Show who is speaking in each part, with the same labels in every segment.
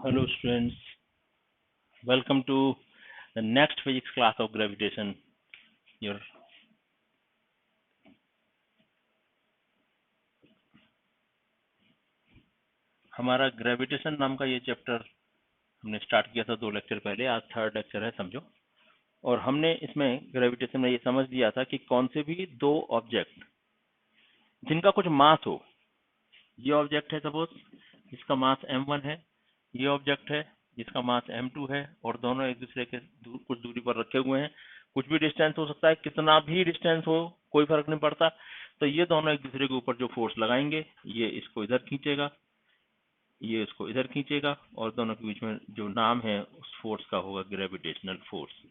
Speaker 1: Hello students, welcome to the next physics class of gravitation. Your हमारा gravitation नाम का ये चैप्टर हमने स्टार्ट किया था 2 लेक्चर पहले, आज 3rd लेक्चर है समझो। और हमने इसमें ग्रेविटेशन में ये समझ लिया था कि कौन से भी 2 ऑब्जेक्ट जिनका कुछ मास हो, ये ऑब्जेक्ट है सपोज जिसका मास m1 है, ये ऑब्जेक्ट है जिसका मास m2 है, और दोनों एक दूसरे के कुछ दूरी पर रखे हुए हैं। कुछ भी डिस्टेंस हो सकता है, कितना भी डिस्टेंस हो कोई फर्क नहीं पड़ता। तो ये दोनों एक दूसरे के ऊपर जो फोर्स लगाएंगे, ये इसको इधर खींचेगा, ये इसको इधर खींचेगा, और दोनों के बीच में जो नाम है उस फोर्स का होगा ग्रेविटेशनल फोर्स।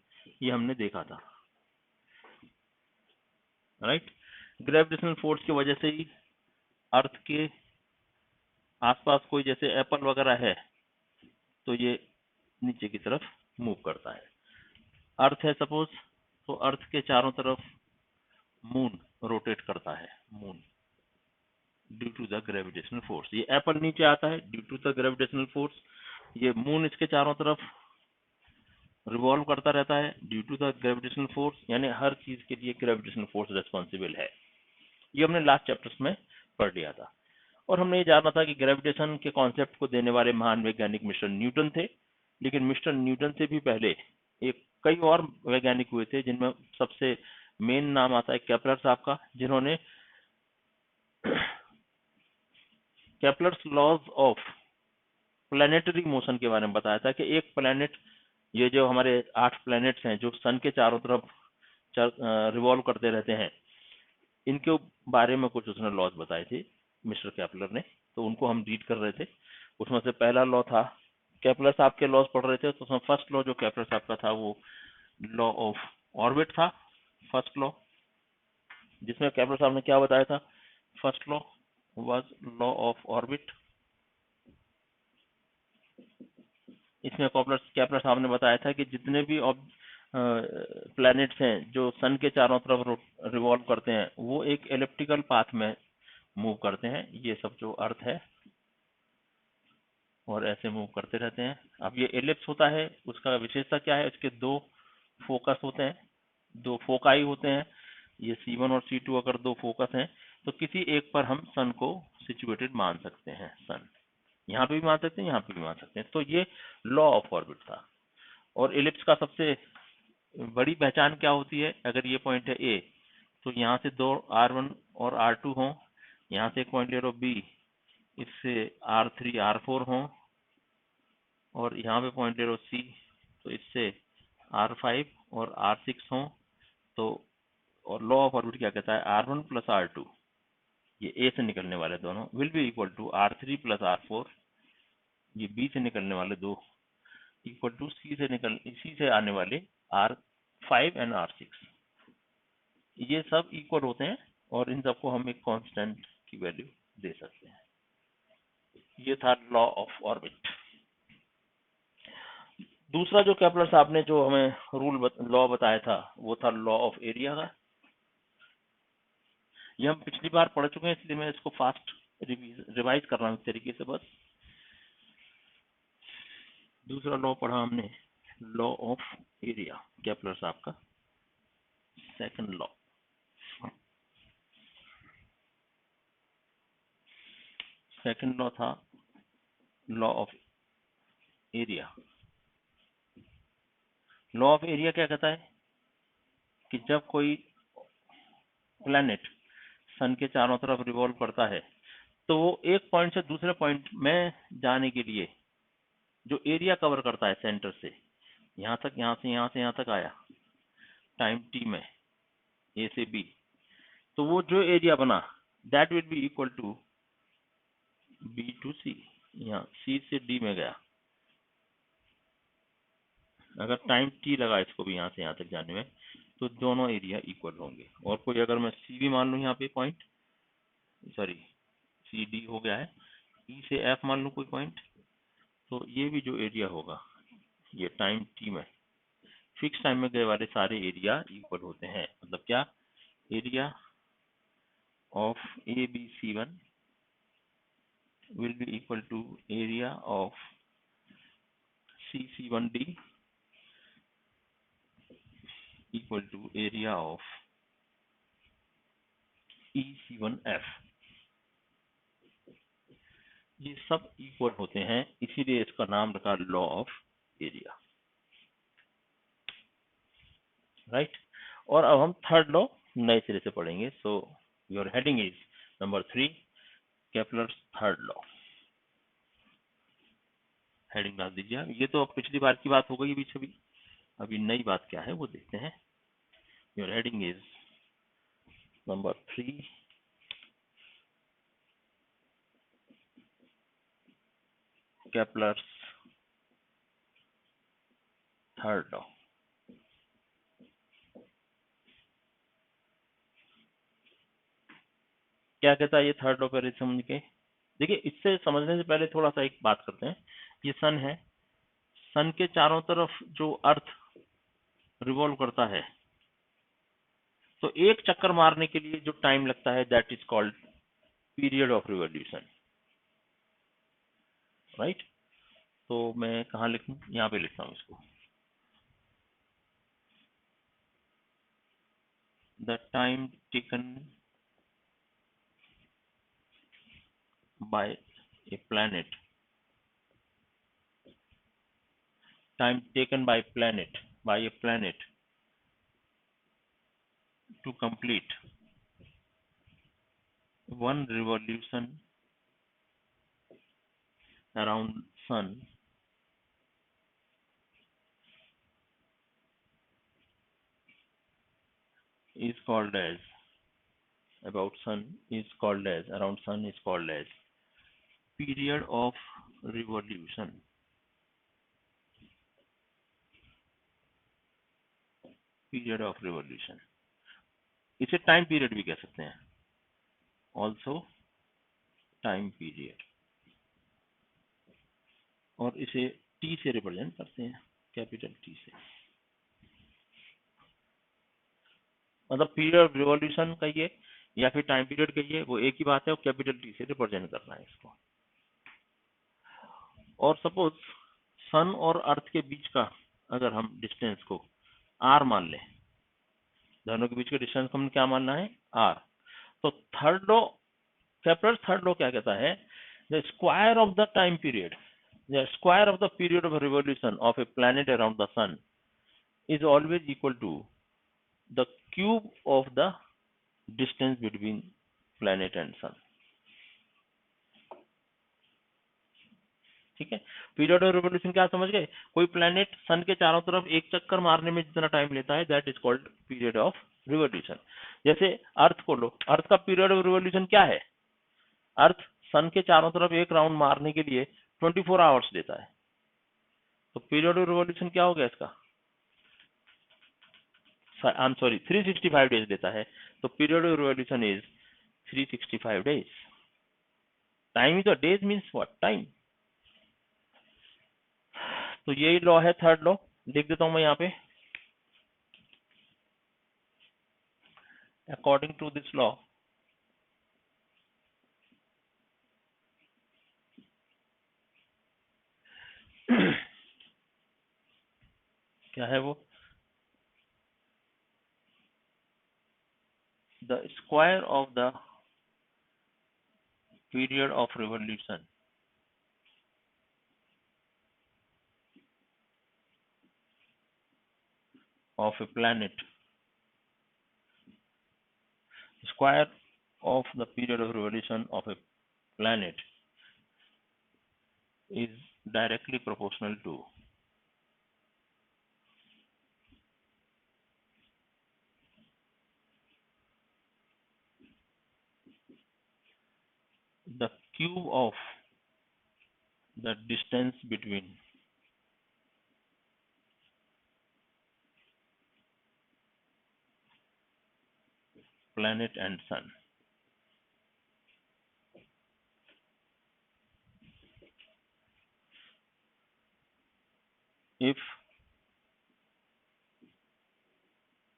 Speaker 1: ये हमने देखा था, राइट। ग्रेविटेशनल फोर्स की वजह से ही अर्थ के आसपास कोई जैसे एप्पल वगैरह है तो ये नीचे की तरफ मूव करता है। अर्थ है सपोज, तो अर्थ के चारों तरफ मून रोटेट करता है, moon due to the gravitational force. ये एप्पल नीचे आता है due to the gravitational force, ये मून इसके चारों तरफ रिवॉल्व करता रहता है due to the gravitational force. यानी हर चीज के लिए ग्रेविटेशनल फोर्स रिस्पॉन्सिबल है। ये हमने लास्ट चैप्टर्स में पढ़ लिया था। और हमने ये जाना था कि ग्रेविटेशन के कॉन्सेप्ट को देने वाले महान वैज्ञानिक मिस्टर न्यूटन थे, लेकिन मिस्टर न्यूटन से भी पहले एक कई और वैज्ञानिक हुए थे, जिनमें सबसे मेन नाम आता है केपलर साहब का, जिन्होंने Kepler's laws of planetary motion के बारे में बताया था कि एक प्लैनेट, ये जो हमारे 8 प्लैनेट्स हैं जो सन के चारों तरफ रिवॉल्व करते रहते हैं, इनके बारे में कुछ उसने लॉज बताए थे मिस्टर केपलर ने। तो उनको हम रीड कर रहे थे। उसमें से पहला लॉ था, केपलर साहब के लॉज पढ़ रहे थे, तो उसमें फर्स्ट लॉ जो केपलर साहब का था वो लॉ ऑफ ऑर्बिट था, फर्स्ट लॉ, जिसमें केपलर साहब ने क्या बताया था। First law was law of orbit. इसमें केपलर साहब ने बताया था कि जितने भी प्लैनेट्स हैं जो सन के चारों तरफ रिवॉल्व करते हैं, वो एक एलिप्टिकल पाथ में मूव करते हैं। ये सब जो अर्थ है और ऐसे मूव करते रहते हैं। अब ये एलिप्स होता है, उसका विशेषता क्या है, इसके 2 फोकस होते हैं, 2 फोकाई होते हैं। ये C1 और C2 अगर 2 फोकस हैं तो किसी एक पर हम सन को सिचुएटेड मान सकते हैं। सन यहाँ पे भी मान सकते हैं, यहाँ पे भी मान सकते हैं। तो ये लॉ ऑफ ऑर्बिट था। और एलिप्स का सबसे बड़ी पहचान क्या होती है, अगर ये पॉइंट है ए, तो यहाँ से 2 R1 और R2 हों, यहाँ से एक पॉइंट ले लो बी, इससे R3 R4 हों, और यहाँ पे पॉइंट ले लो सी, तो इससे R5 और R6 हों। तो और लॉ ऑफ ऑर्बिट क्या कहता है, R1 प्लस R2, ये ए से निकलने वाले दोनों will be equal to R3 plus R4, ये बी से निकलने वाले 2 इक्वल टू सी से आने वाले R5 एंड R6। ये सब इक्वल होते हैं और इन सबको हम एक कांस्टेंट की वैल्यू दे सकते हैं। ये था लॉ ऑफ ऑर्बिट। दूसरा जो केपलर साहब ने जो हमें लॉ बताया था वो था लॉ ऑफ एरिया का। ये हम पिछली बार पढ़ चुके हैं, इसलिए मैं इसको फास्ट रिवाइज कर रहा हूँ एक तरीके से। बस दूसरा लॉ पढ़ा हमने, लॉ ऑफ एरिया, केपलर साहब का सेकंड लॉ। सेकंड लॉ था law of area. Law of area क्या कहता है कि जब कोई प्लैनेट सन के चारों तरफ रिवॉल्व करता है तो वो एक पॉइंट से दूसरे पॉइंट में जाने के लिए जो एरिया कवर करता है सेंटर से यहाँ तक, यहाँ से यहाँ तक आया टाइम टी में, ए से बी, तो वो जो एरिया बना that will be equal to B to C. यहाँ सी से डी में गया, अगर टाइम टी लगा इसको भी यहाँ से यहाँ तक जाने में, तो दोनों एरिया इक्वल होंगे। और कोई अगर मैं सी भी मान लूँ यहाँ पे पॉइंट, सॉरी सी डी हो गया है, ई से एफ मान लूँ कोई पॉइंट, तो ये भी जो एरिया होगा ये टाइम टी में फिक्स टाइम में गए वाले सारे एरिया इक्वल होते हैं। मतलब क्या, area of A B C one will be equal to area of C1d equal to area of E C1F, ये सब इक्वल होते हैं, इसीलिए इसका नाम रखा लॉ ऑफ एरिया, राइट। और अब हम थर्ड लॉ नए सिरे से पढ़ेंगे। So your heading is number 3, Kepler's third law. Heading डाल दीजिए आप। ये तो अब पिछली बार की बात हो गई अभी सभी, अभी नई बात क्या है वो देखते हैं। Your heading is number 3, Kepler's third law. क्या कहता है ये थर्ड लॉ, पहले समझ के देखिए। इससे समझने से पहले थोड़ा सा एक बात करते हैं। ये सन है, सन के चारों तरफ जो अर्थ रिवॉल्व करता है, तो एक चक्कर मारने के लिए जो टाइम लगता है that is called period of revolution, right. तो मैं कहाँ लिखूं, यहाँ पे लिखता हूँ इसको। The time taken by A planet, time taken by A planet to complete one revolution around sun is called as about sun is called as around sun is called as period of revolution, period of revolution। इसे time period भी कह सकते हैं, also time period. और इसे T से represent करते हैं, कैपिटल टी से। मतलब पीरियड ऑफ रिवॉल्यूशन कहिए या फिर टाइम पीरियड कहिए, वो एक ही बात है, वो कैपिटल टी से रिप्रेजेंट करना है इसको। और सपोज सन और अर्थ के बीच का अगर हम डिस्टेंस को आर मान लें, दोनों के बीच का डिस्टेंस को हमें क्या मानना है, आर। तो third law, Kepler's third law क्या कहता है, the square of the time period, the square of the period of revolution of a planet around the sun is always equal to the cube of the distance between planet and sun। ठीक है, period of revolution क्या समझ गए, कोई planet सन के चारों तरफ एक चक्कर मारने में जितना टाइम लेता है that is called period of revolution. जैसे अर्थ को लो, अर्थ का पीरियड ऑफ रिवॉल्यूशन क्या है, अर्थ सन के चारों तरफ एक राउंड मारने के लिए 24 आवर्स लेता है, तो पीरियड ऑफ रिवॉल्यूशन क्या हो गया इसका, आई एम सॉरी 365 डेज लेता है, तो period of revolution is 365 days. Time is days means what, time. तो यही लॉ है थर्ड लॉ, लिख देता हूं मैं यहाँ पे। अकॉर्डिंग टू दिस लॉ क्या है वो, the square of the period of revolution of a planet, square of the period of revolution of a planet is directly proportional to the cube of the distance between planet and sun। If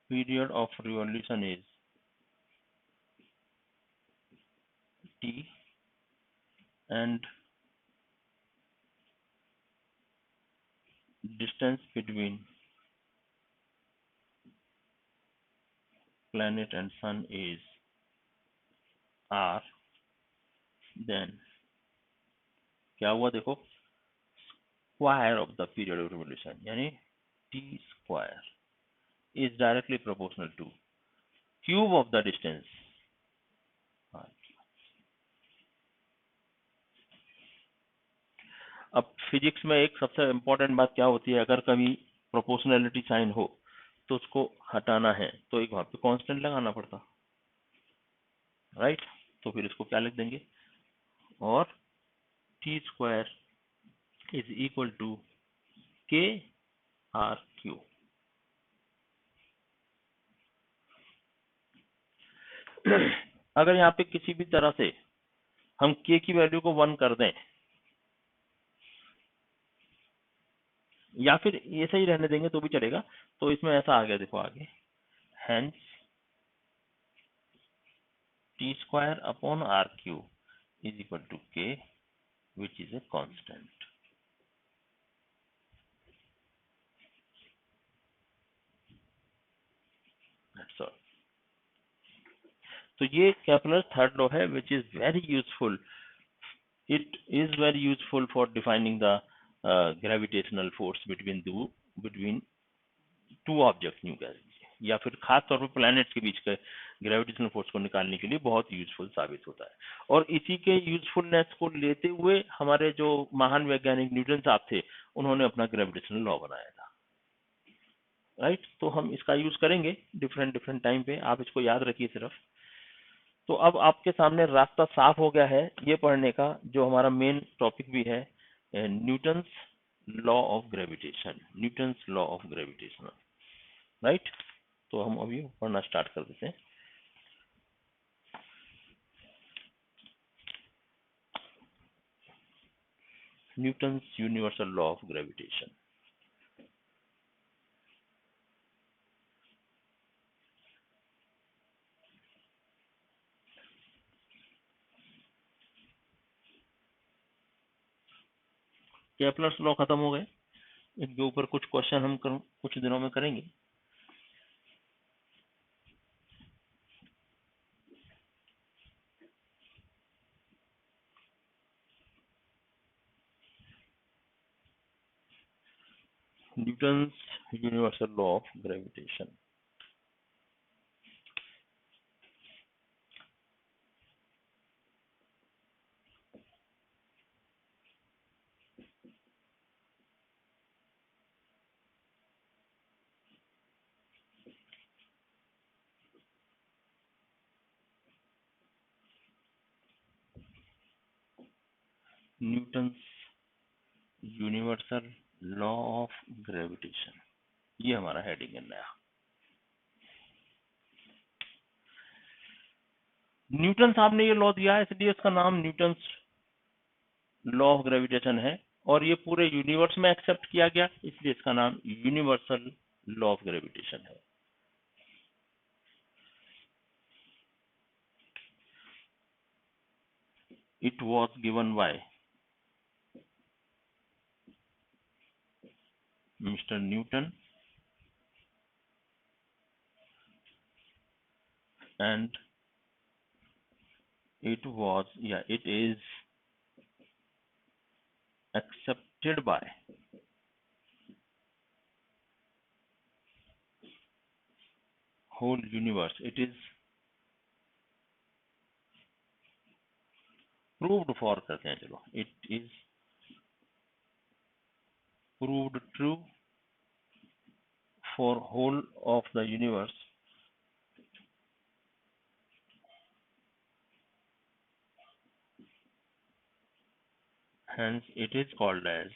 Speaker 1: period of revolution is t and distance between planet and sun is r, then क्या हुआ देखो, square of the period of revolution यानी t square is directly proportional to cube of the distance. अब physics में एक सबसे important बात क्या होती है, अगर कभी प्रोपोर्शनैलिटी साइन हो तो उसको हटाना है तो एक वहां पे कांस्टेंट लगाना पड़ता, राइट। तो फिर इसको क्या लिख देंगे, और T square is equal to K R cube. अगर यहाँ पे किसी भी तरह से हम के की वैल्यू को 1 कर दें या फिर ऐसे ही रहने देंगे तो भी चलेगा, तो इसमें ऐसा आ गया देखो आगे, hence T square upon R cube is equal to K which is a constant. That's all. तो ये केपलर्स थर्ड लॉ है which is very useful, it is very useful for defining the gravitational force between two object new gas, या फिर खास तौर पर planets के बीच के ग्रेविटेशनल फोर्स को निकालने के लिए बहुत यूजफुल साबित होता है। और इसी के यूजफुलनेस को लेते हुए हमारे जो महान वैज्ञानिक न्यूटन साहब थे उन्होंने अपना ग्रेविटेशनल लॉ बनाया था, राइट। तो हम इसका यूज करेंगे डिफरेंट डिफरेंट टाइम पे, आप इसको याद रखिए सिर्फ। तो अब आपके सामने रास्ता साफ हो गया है ये पढ़ने का, जो हमारा मेन टॉपिक भी है, Newton's law of gravitation, Newton's law of gravitation, right. तो हम अभी पढ़ना स्टार्ट कर देते हैं। Newton's universal law of gravitation. Kepler's law खत्म हो गए, इनके ऊपर कुछ क्वेश्चन हम कुछ दिनों में करेंगे। Newton's universal law of gravitation. Newton's universal law of gravitation, ये हमारा हेडिंग है नया। न्यूटन साहब ने ये लॉ दिया है इसलिए इसका नाम न्यूटन्स लॉ ऑफ ग्रेविटेशन है, और ये पूरे यूनिवर्स में एक्सेप्ट किया गया इसलिए इसका नाम यूनिवर्सल लॉ ऑफ ग्रेविटेशन है। It was given by mister Newton and it is accepted by whole universe. It is proved for करते हैं, चलो, it is proved true for whole of the universe hence it is called as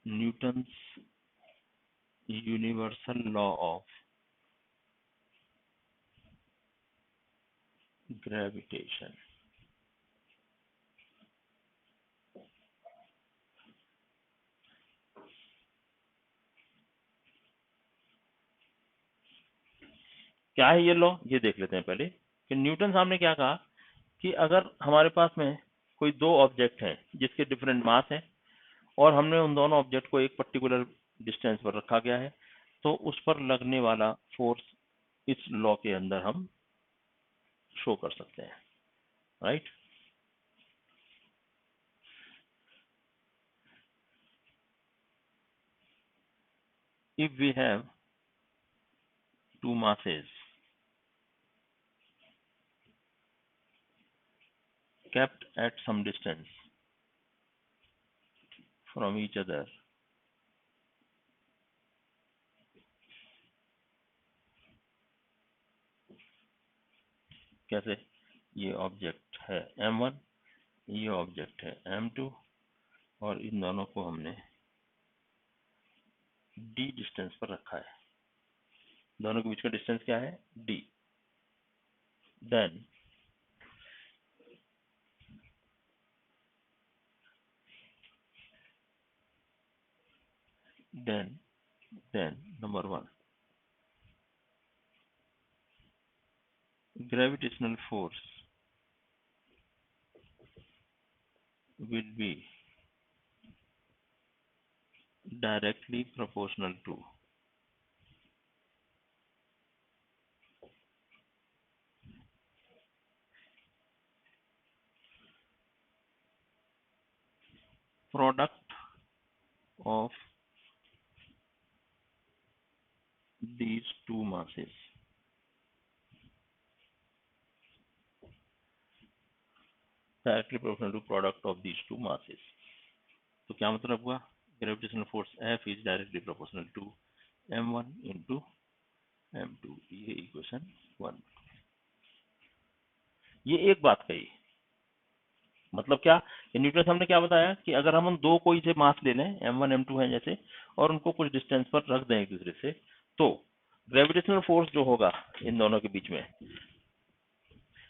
Speaker 1: Newton's universal law of gravitation। क्या है ये law, ये देख लेते हैं पहले कि न्यूटन साहब ने क्या कहा कि अगर हमारे पास में कोई दो ऑब्जेक्ट हैं जिसके डिफरेंट मास हैं और हमने उन दोनों ऑब्जेक्ट को एक पर्टिकुलर डिस्टेंस पर रखा गया है, तो उस पर लगने वाला फोर्स इस लॉ के अंदर हम शो कर सकते हैं, right. If we have two masses kept at some distance from each other, कैसे, ये ऑब्जेक्ट है m1, ये ऑब्जेक्ट है m2 और इन दोनों को हमने d डिस्टेंस पर रखा है, दोनों के बीच का डिस्टेंस क्या है, d। Then number 1, gravitational force will be directly proportional to product of these two masses। Directly proportional to product of these two masses. तो क्या मतलब हुआ, gravitational force F is directly proportional to m1 into m2। ये equation 1। ये एक बात कही, मतलब क्या, ये न्यूटन हमने क्या बताया कि अगर हम दो कोई से मास ले लें m1 m2 है जैसे, और उनको कुछ डिस्टेंस पर रख दें एक दूसरे से, तो ग्रेविटेशनल फोर्स जो होगा इन दोनों के बीच में,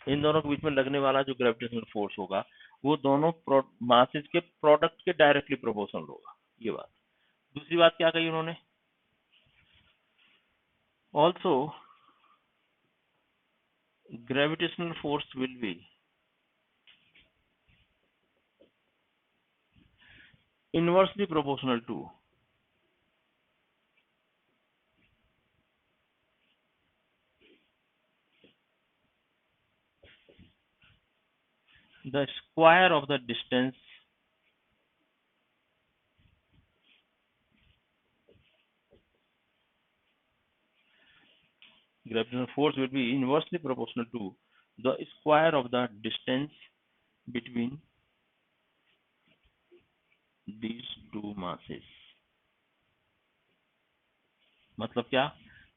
Speaker 1: इन दोनों के बीच में लगने वाला जो ग्रेविटेशनल फोर्स होगा वो दोनों मासेस के प्रोडक्ट के डायरेक्टली प्रोपोर्शनल होगा। ये बात। दूसरी बात क्या कही उन्होंने, also gravitational force will be inversely proportional to the square of the distance gravitational force will be inversely proportional to the square of the distance between these two masses। मतलब क्या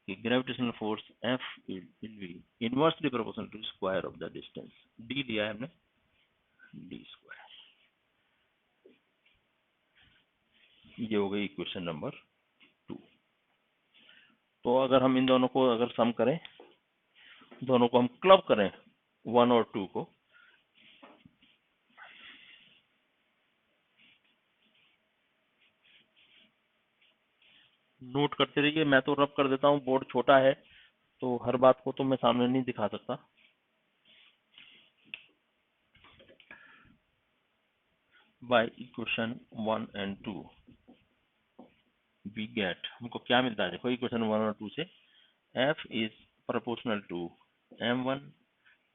Speaker 1: कि gravitational force F will be inversely proportional to square of the distance। d दिया है हमने, d square. ये हो गई equation number 2। तो अगर हम इन दोनों को अगर सम करें, दोनों को हम क्लब करें 1 और 2 को, नोट करते रहिए, मैं तो रब कर देता हूँ, बोर्ड छोटा है तो हर बात को तो मैं सामने नहीं दिखा सकता। By equation 1 and 2 we get, हमको क्या मिलता है, देखो इक्वेशन 1 और 2 से F is proportional to m1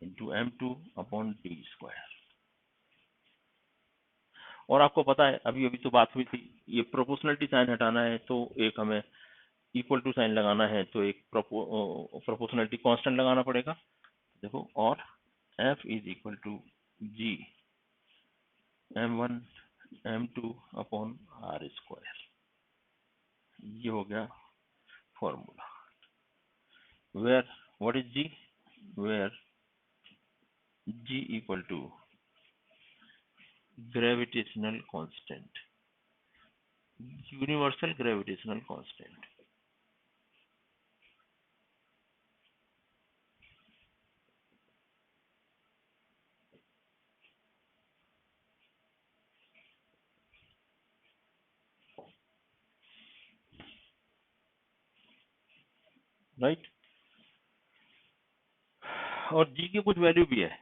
Speaker 1: into m2 upon d square. और आपको पता है अभी अभी तो बात हुई थी, ये प्रोपोर्शनलिटी साइन हटाना है तो एक हमें इक्वल टू साइन लगाना है, तो एक प्रोपोर्शनलिटी कांस्टेंट लगाना पड़ेगा। देखो, और F is equal to g m1 m2 upon r square. ये हो गया formula. Where what is g, where g equal to gravitational constant, universal gravitational constant. Right. और g की कुछ वैल्यू भी है,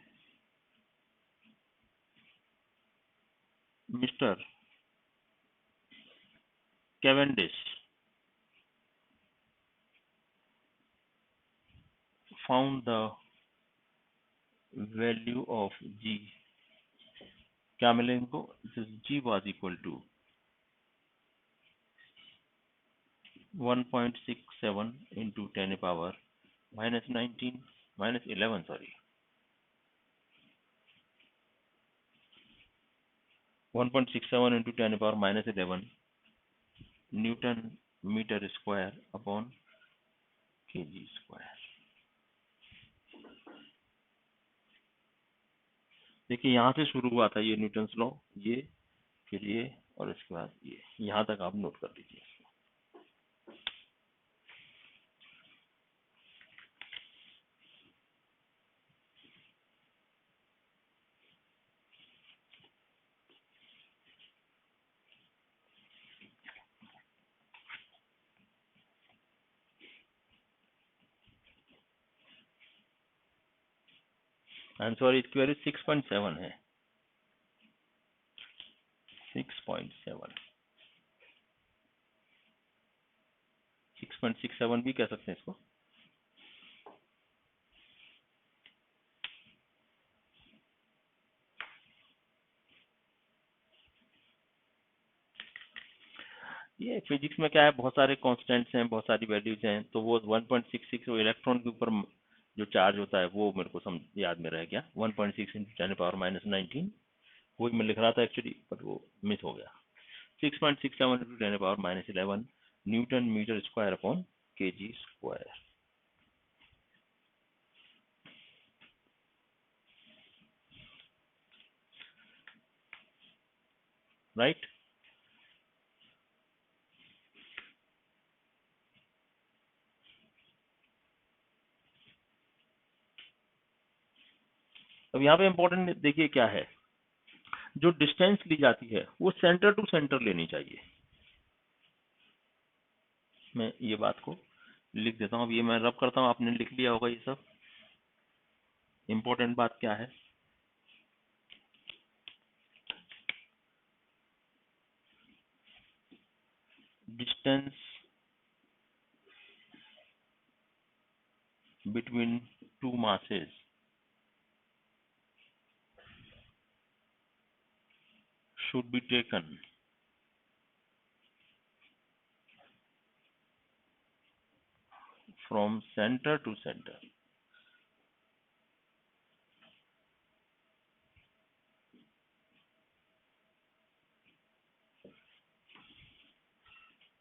Speaker 1: mister Cavendish found the value of G, क्या मिले इनको, G was equal to 1.67 into 10 power minus 19 minus 11 sorry 1.67 into 10 power minus 11 Newton meter square upon kg square। देखिए यहाँ से शुरू हुआ था ये न्यूटन्स लॉ, ये फिर ये और इसके बाद ये, यहाँ तक आप नोट कर लीजिए। आंसर स्क्वायर 6.7 है, 6.7 6.67 भी कह सकते हैं इसको। ये फिजिक्स में क्या है, बहुत सारे कांस्टेंट्स हैं, बहुत सारी वैल्यूज हैं, तो वो 1.66 वो इलेक्ट्रॉन के ऊपर जो चार्ज होता है वो मेरे को याद में रह गया, 1.6 इंटू 10 पावर माइनस 19, वही मैं लिख रहा था एक्चुअली, बट वो मिस हो गया। 6.67 into 10 power minus 11 newton metre square upon KG square. Right, अब यहाँ पे इंपॉर्टेंट देखिए क्या है, जो डिस्टेंस ली जाती है वो सेंटर टू सेंटर लेनी चाहिए। मैं ये बात को लिख देता हूँ, अब ये मैं रब करता हूँ, आपने लिख लिया होगा ये सब। इंपॉर्टेंट बात क्या है, distance between two masses should be taken from center to center।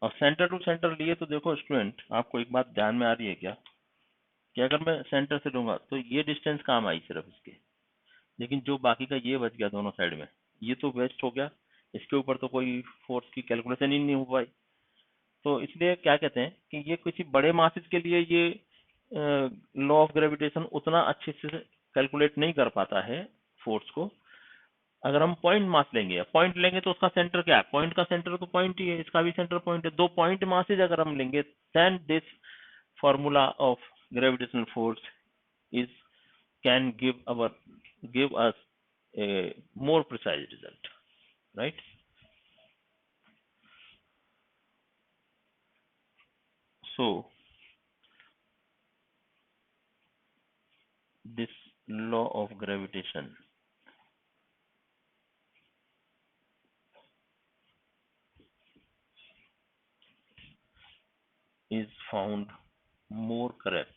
Speaker 1: और सेंटर टू सेंटर लिए तो देखो स्टूडेंट, आपको एक बात ध्यान में आ रही है क्या, कि अगर मैं सेंटर से लूंगा तो ये डिस्टेंस काम आई सिर्फ इसके, लेकिन जो बाकी का ये बच गया दोनों साइड में, ये तो वेस्ट हो गया, इसके ऊपर तो कोई फोर्स की कैलकुलेशन ही नहीं हो पाई। तो इसलिए क्या कहते हैं कि ये किसी बड़े मासेस के लिए ये लॉ ऑफ ग्रेविटेशन उतना अच्छे से कैलकुलेट नहीं कर पाता है फोर्स को। अगर हम पॉइंट मास लेंगे, पॉइंट लेंगे तो उसका सेंटर क्या है, पॉइंट का सेंटर तो पॉइंट ही है, इसका भी सेंटर पॉइंट है, दो पॉइंट मासेज अगर हम लेंगे, then this formula of gravitational force is can give us a more precise result, right? So this law of gravitation is found more correct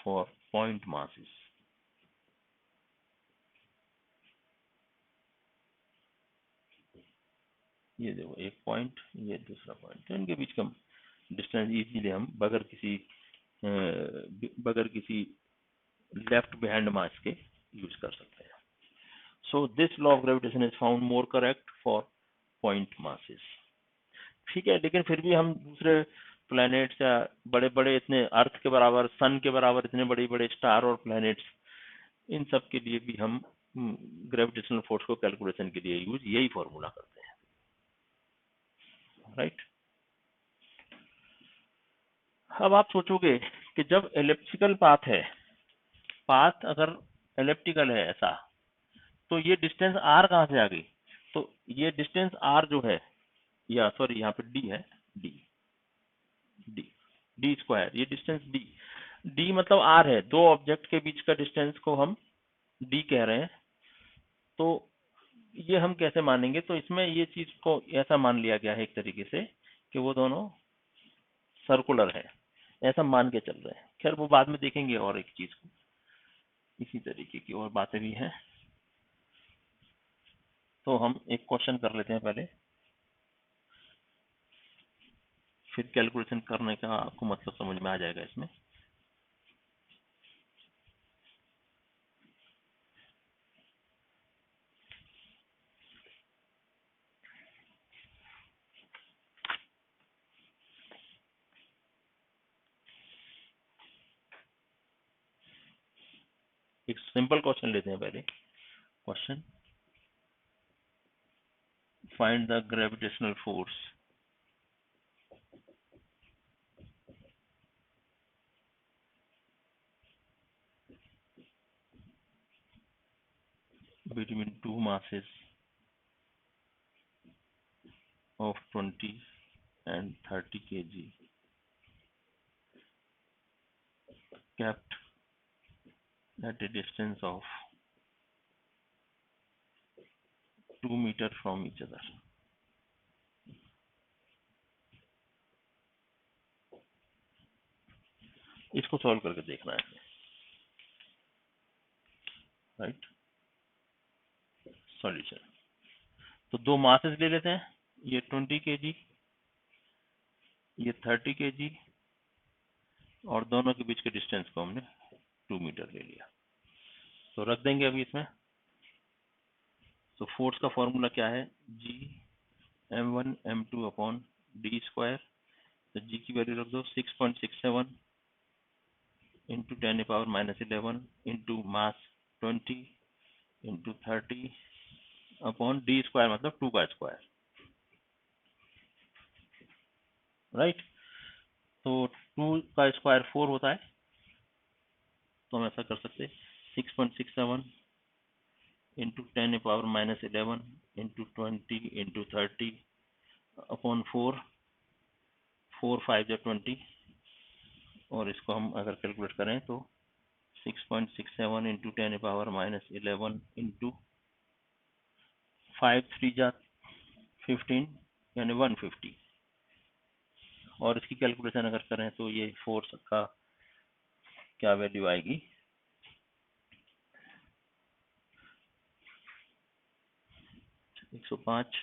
Speaker 1: for point masses। ये देखो एक point, ये दूसरा पॉइंट, तो इनके बीच का डिस्टेंस इजीली हम बगैर किसी लेफ्ट बिहाइंड मास के यूज कर सकते हैं। So this law of gravitation is found more correct for point masses. ठीक है, लेकिन फिर भी हम दूसरे प्लैनेट्स या बड़े बड़े इतने अर्थ के बराबर, सन के बराबर इतने बड़े बड़े स्टार और प्लैनेट्स, इन सब के लिए भी हम ग्रेविटेशनल फोर्स को कैलकुलेशन के लिए यूज यही फॉर्मूला करते हैं। राइट, अब आप सोचोगे कि जब इलिप्टिकल पाथ है पाथ अगर एलिप्टिकल है ऐसा, तो ये डिस्टेंस r कहाँ से आ गई? तो ये डिस्टेंस r जो है, या सॉरी यहाँ पे d है, d d d स्क्वायर, ये डिस्टेंस d मतलब r है, दो ऑब्जेक्ट के बीच का डिस्टेंस को हम d कह रहे हैं। तो ये हम कैसे मानेंगे? तो इसमें ये चीज को ऐसा मान लिया गया है एक तरीके से कि वो दोनों सर्कुलर है, ऐसा मान के चल रहे हैं। खैर वो बाद में देखेंगे और एक चीज को, इसी तरीके की और बातें भी हैं। तो हम एक क्वेश्चन कर लेते हैं पहले, फिर कैलकुलेशन करने का आपको मतलब समझ में आ जाएगा इसमें। एक सिंपल क्वेश्चन लेते हैं पहले। Question, find the gravitational force between two masses of 20 and 30 kg kept at a distance of 2 meters from each other. इसको सॉल्व करके देखना है, राइट। सॉल्यूशन, तो दो मासेस ले लेते हैं, ये 20 kg, ये 30 kg, और दोनों के बीच के डिस्टेंस को हमने 2 मीटर ले लिया। तो रख देंगे अभी इसमें। तो फोर्स का फॉर्मूला क्या है? G m1 m2 upon D square. तो G की वैल्यू रख दो 6.67 into 10⁻11 into mass 20 into 30 upon D square, मतलब 2 का स्क्वायर, राइट। तो 2 का स्क्वायर 4 होता है, तो हम ऐसा कर सकते हैं 6.67 इंटू 10⁻11 इंटू 20 इंटू 30 अपॉन 4, 4 5 या 20, और इसको हम अगर कैलकुलेट करें तो 6.67 इंटू 10⁻11 इंटू 5 3 जा 15, यानी 150। और इसकी कैलकुलेशन अगर करें तो ये फोर्स का क्या वैल्यू आएगी? 105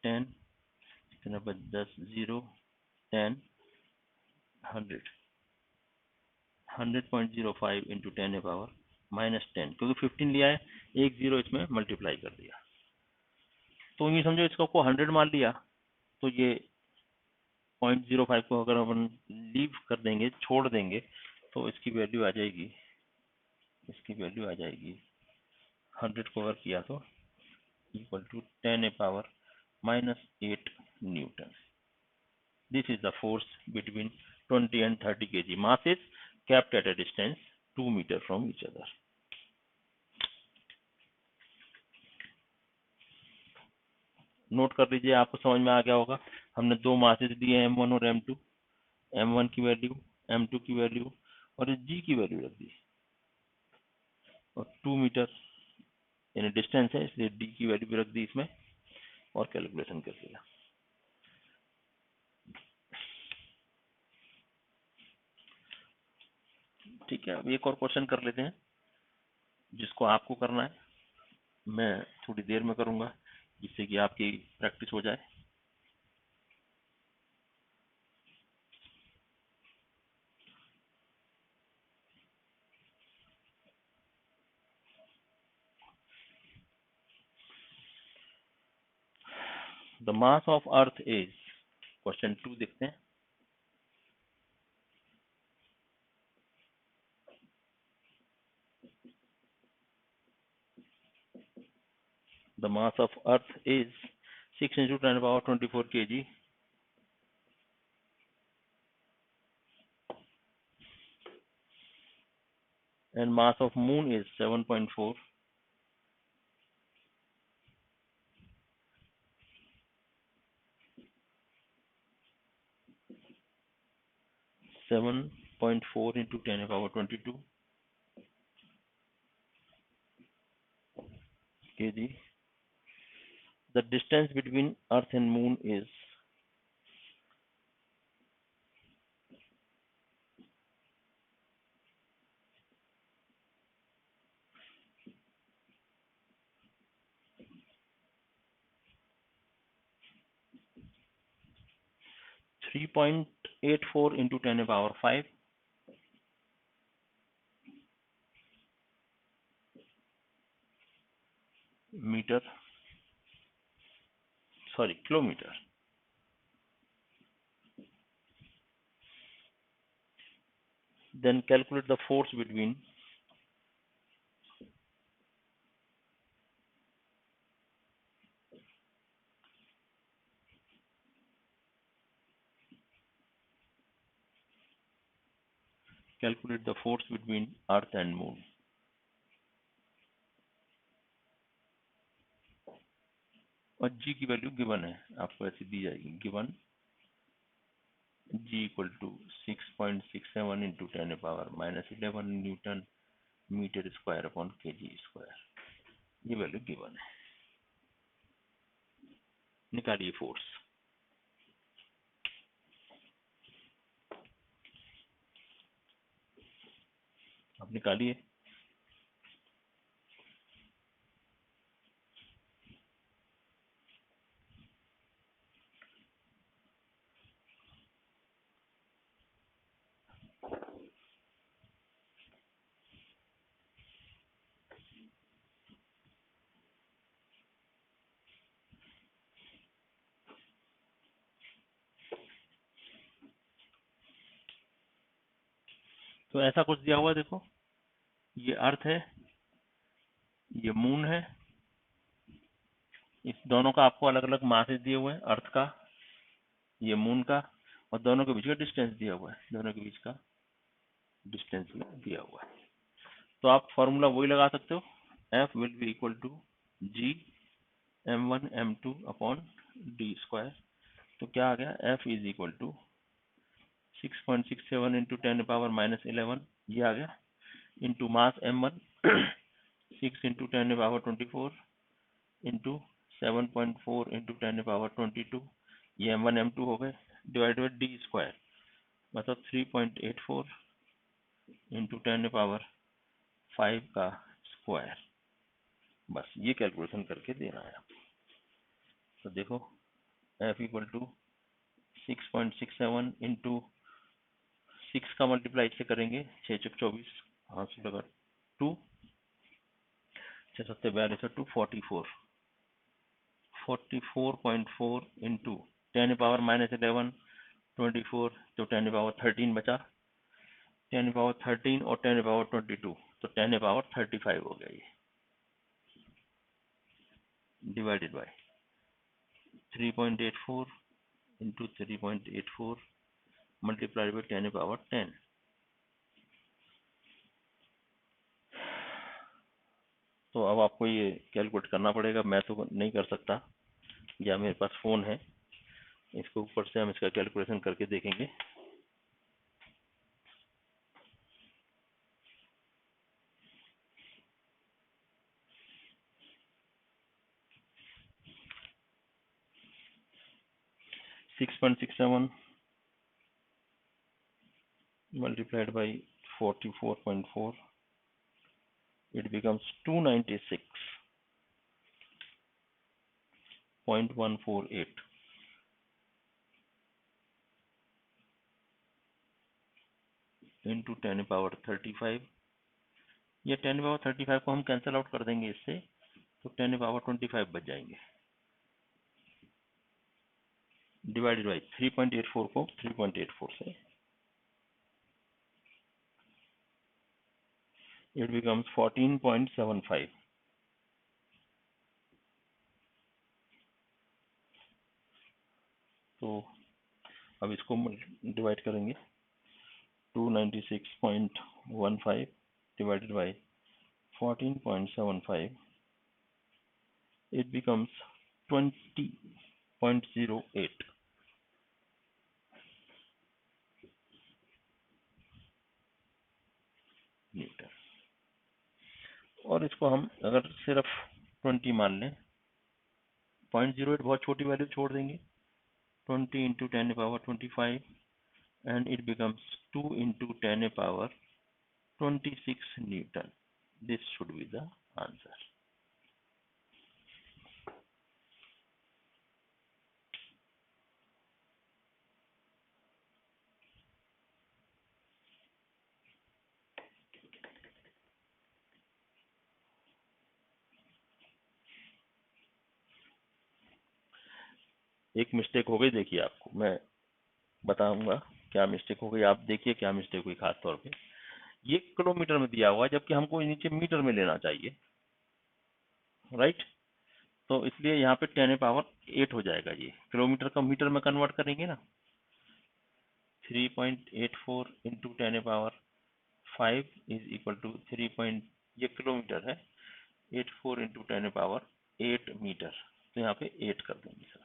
Speaker 1: 10 10 0 10 100 100.05 इंटू 10⁻−10, क्योंकि 15 लिया है, एक जीरो इसमें मल्टीप्लाई कर दिया। तो ये समझो इसको को 100 मान लिया, तो ये 0.05 को अगर हम लीव कर देंगे, छोड़ देंगे, तो इसकी वैल्यू आ जाएगी, इसकी वैल्यू आ जाएगी 100 को अगर किया तो equal to 10⁻−8 newton. This is the force between 20 and 30 kg masses kept at a distance 2 meter from each other. Note कर लीजिए, आपको समझ में आ गया होगा। हमने दो मासेस दिए m1 और m2, m1 की वैल्यू, m2 की वैल्यू, और इस g की वैल्यू रख दी, और 2 मीटर यानी डिस्टेंस है, इसलिए d की वैल्यू भी रख दी इसमें, और कैलकुलेशन कर लिया। ठीक है, अब एक और क्वेश्चन कर लेते हैं, जिसको आपको करना है, मैं थोड़ी देर में करूंगा, जिससे कि आपकी प्रैक्टिस हो जाए। The mass of earth is, question 2 देखते हैं। The mass of earth is 6 into 10⁻24 kg. and mass of moon is 7.4. 7.4 into 10 to the power 22 kg. The distance between Earth and Moon is 3.84 into 10 to the power 5 meter, kilometer. Then calculate the force between Earth and Moon. और G की value given है, आपको ऐसी दी जाएगी, given G equal to 6.67 into 10 to the power -11 newton metre square upon kg square, ये value given है। निकालिए फोर्स। अब निकालिए। तो ऐसा कुछ दिया हुआ है, देखो, ये अर्थ है, ये मून है, इस दोनों का आपको अलग अलग मासेस दिए हुए हैं, अर्थ का, ये मून का, और दोनों के बीच का डिस्टेंस दिया हुआ है, दोनों के बीच का डिस्टेंस दिया हुआ है। तो आप फॉर्मूला वही लगा सकते हो, F will be equal to G m1 m2 upon d square. तो क्या आ गया, F is equal to 6.67 into 10 power -11, ये आ गया, into mass m1 6 into 10 power 24 into 7.4 into 10 power 22, ये m1 m2 हो गए, डिवाइड बाई डी स्क्वायर, मतलब 3.84 इंटू 10 पावर 5 का स्क्वायर। बस ये कैलकुलेशन करके देना है आपको। तो देखो, F इक्वल टू 6.67 इंटू 6 का मल्टीप्लाई से करेंगे, 6 चौक 24, हाँ से लगा 2, 6 सत्ते 42 2 44, 44.4 इंटू 10 पावर -11 24, तो 10 पावर 13 बचा, 10 पावर 13 और 10 पावर 22, तो 10 पावर 35 हो गया ये, divided by 3.84 into 3.84 multiplied by 10 power 10। तो अब आपको ये कैलकुलेट करना पड़ेगा, मैं तो नहीं कर सकता, या मेरे पास फोन है, इसके ऊपर से हम इसका कैलकुलेशन करके देखेंगे। Six 6.67 multiplied by 44.4, it becomes 296.148 into 10 power 35। ये 10 पावर 35 को हम कैंसिल आउट कर देंगे इससे, तो 10 पावर 25 बच जाएंगे, डिवाइडेड बाई 3.84 को 3.84 से, it becomes 14.75। तो अब इसको डिवाइड करेंगे, 296.15 divided by 14.75, it becomes 20.08 Newton. और इसको हम अगर सिर्फ 20 मान लें, 0.08 बहुत छोटी वैल्यू छोड़ देंगे, 20 into 10 power 25 and it becomes 2 into 10 power 26 Newton. This should be the answer. एक मिस्टेक हो गई, देखिए आपको मैं बताऊंगा क्या मिस्टेक हो गई, आप देखिए क्या मिस्टेक हुई। खास तौर पे ये किलोमीटर में दिया हुआ है, जबकि हमको नीचे मीटर में लेना चाहिए, राइट। तो इसलिए यहाँ पे 10 पावर 8 हो जाएगा, ये किलोमीटर का मीटर में कन्वर्ट करेंगे ना, 3.84 into 10 power 5 is equal to 3. ये किलोमीटर है, 84 इंटू 10 पावर 8 मीटर, तो यहाँ पे 8 कर देंगे सर।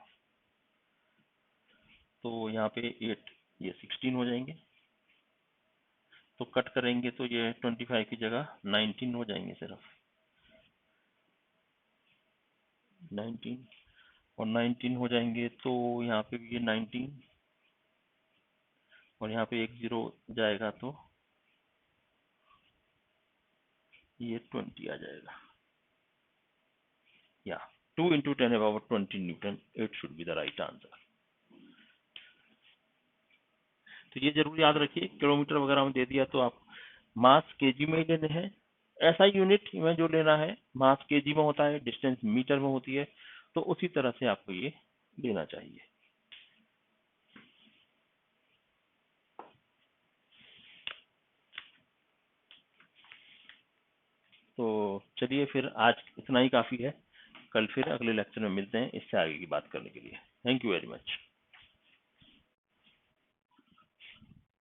Speaker 1: तो यहाँ पे 8, ये 16 हो जाएंगे, तो कट करेंगे तो ये 25 की जगह 19 हो जाएंगे सिर्फ, 19 और 19 हो जाएंगे, तो यहाँ पे भी ये 19 और यहाँ पे 1 0 जाएगा, तो ये 20 आ जाएगा, या 2 into 10 power 20 Newton, it should be the right answer. तो ये जरूर याद रखिए, किलोमीटर वगैरह में दे दिया तो आप मास केजी में ही लेने हैं, ऐसा यूनिट में जो लेना है मास केजी में होता है, डिस्टेंस मीटर में होती है, तो उसी तरह से आपको ये लेना चाहिए। तो चलिए फिर आज इतना ही काफ़ी है, कल फिर अगले लेक्चर में मिलते हैं इससे आगे की बात करने के लिए। Thank you very much.